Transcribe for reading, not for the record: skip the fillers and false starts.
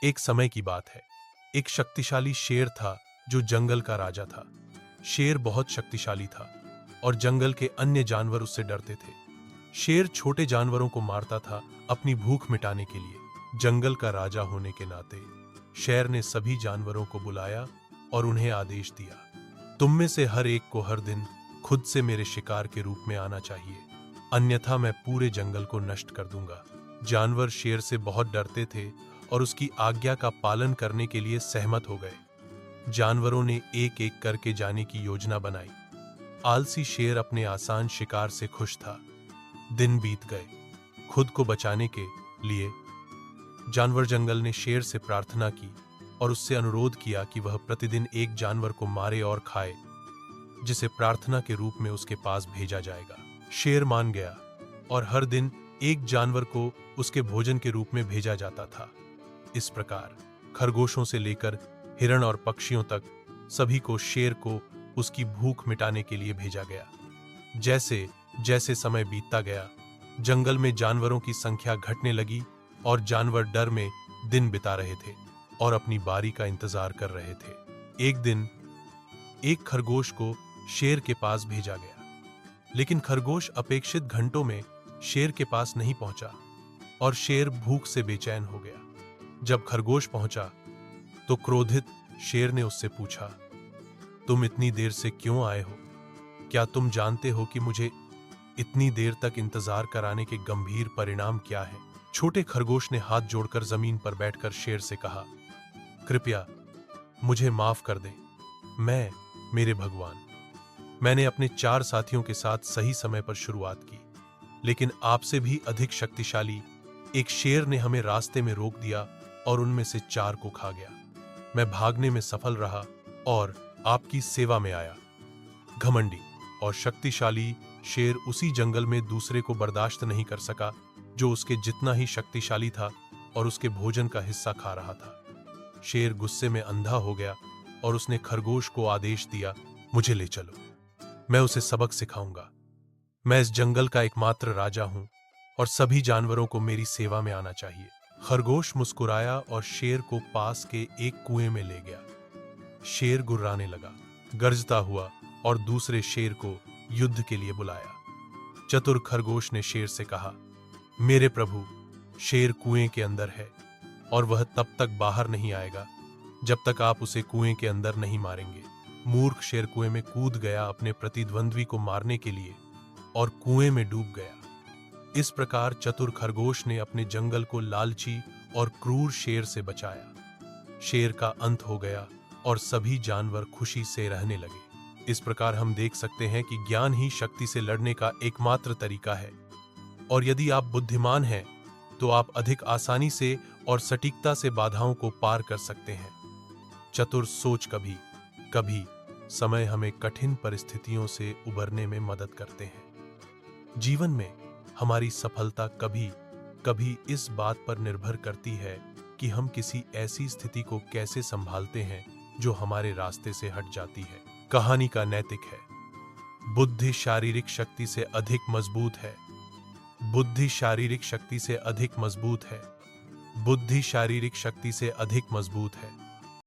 एक समय की बात है। एक शक्तिशाली शेर था जो जंगल का राजा था। शेर बहुत शक्तिशाली था और जंगल के अन्य जानवर उससे डरते थे। शेर छोटे जानवरों को मारता था अपनी भूख मिटाने के लिए। जंगल का राजा होने के नाते शेर ने सभी जानवरों को बुलाया और उन्हें आदेश दिया, तुम में से हर एक को हर दिन खुद से मेरे शिकार के रूप में आना चाहिए, अन्यथा मैं पूरे जंगल को नष्ट कर दूंगा। जानवर शेर से बहुत डरते थे और उसकी आज्ञा का पालन करने के लिए सहमत हो गए। जानवरों ने एक एक करके जाने की योजना बनाई। आलसी शेर अपने आसान शिकार से खुश था। दिन बीत गए। खुद को बचाने के लिए जानवर जंगल ने शेर से प्रार्थना की और उससे अनुरोध किया कि वह प्रतिदिन एक जानवर को मारे और खाए, जिसे प्रार्थना के रूप में उसके पास भेजा जाएगा। शेर मान गया और हर दिन एक जानवर को उसके भोजन के रूप में भेजा जाता था। इस प्रकार खरगोशों से लेकर हिरण और पक्षियों तक सभी को शेर को उसकी भूख मिटाने के लिए भेजा गया। जैसे जैसे समय बीतता गया, जंगल में जानवरों की संख्या घटने लगी और जानवर डर में दिन बिता रहे थे और अपनी बारी का इंतजार कर रहे थे। एक दिन एक खरगोश को शेर के पास भेजा गया, लेकिन खरगोश अपेक्षित घंटों में शेर के पास नहीं पहुंचा और शेर भूख से बेचैन हो गया। जब खरगोश पहुंचा तो क्रोधित शेर ने उससे पूछा, तुम इतनी देर से क्यों आए हो? क्या तुम जानते हो कि मुझे इतनी देर तक इंतजार कराने के गंभीर परिणाम क्या है? छोटे खरगोश ने हाथ जोड़कर जमीन पर बैठकर शेर से कहा, कृपया मुझे माफ कर दें। मेरे भगवान, मैंने अपने 4 साथियों के साथ सही समय पर शुरुआत की, लेकिन आपसे भी अधिक शक्तिशाली एक शेर ने हमें रास्ते में रोक दिया और उनमें से 4 को खा गया। मैं भागने में सफल रहा और आपकी सेवा में आया। घमंडी और शक्तिशाली शेर उसी जंगल में दूसरे को बर्दाश्त नहीं कर सका जो उसके जितना ही शक्तिशाली था और उसके भोजन का हिस्सा खा रहा था। शेर गुस्से में अंधा हो गया और उसने खरगोश को आदेश दिया, मुझे ले चलो, मैं उसे सबक सिखाऊंगा। मैं इस जंगल का एकमात्र राजा हूं और सभी जानवरों को मेरी सेवा में आना चाहिए। खरगोश मुस्कुराया और शेर को पास के एक कुएं में ले गया। शेर गुर्राने लगा, गरजता हुआ और दूसरे शेर को युद्ध के लिए बुलाया। चतुर खरगोश ने शेर से कहा, मेरे प्रभु, शेर कुएं के अंदर है और वह तब तक बाहर नहीं आएगा जब तक आप उसे कुएं के अंदर नहीं मारेंगे। मूर्ख शेर कुएं में कूद गया अपने प्रतिद्वंद्वी को मारने के लिए और कुएं में डूब गया। इस प्रकार चतुर खरगोश ने अपने जंगल को लालची और क्रूर शेर से बचाया। शेर का अंत हो गया और सभी जानवर खुशी से रहने लगे। इस प्रकार हम देख सकते हैं कि ज्ञान ही शक्ति से लड़ने का एकमात्र तरीका है, और यदि आप बुद्धिमान हैं तो आप अधिक आसानी से और सटीकता से बाधाओं को पार कर सकते हैं। चतुर सोच कभी कभी समय हमें कठिन परिस्थितियों से उबरने में मदद करते हैं। जीवन में हमारी सफलता कभी कभी इस बात पर निर्भर करती है कि हम किसी ऐसी स्थिति को कैसे संभालते हैं जो हमारे रास्ते से हट जाती है। कहानी का नैतिक है, बुद्धि शारीरिक शक्ति से अधिक मजबूत है। बुद्धि शारीरिक शक्ति से अधिक मजबूत है। बुद्धि शारीरिक शक्ति से अधिक मजबूत है।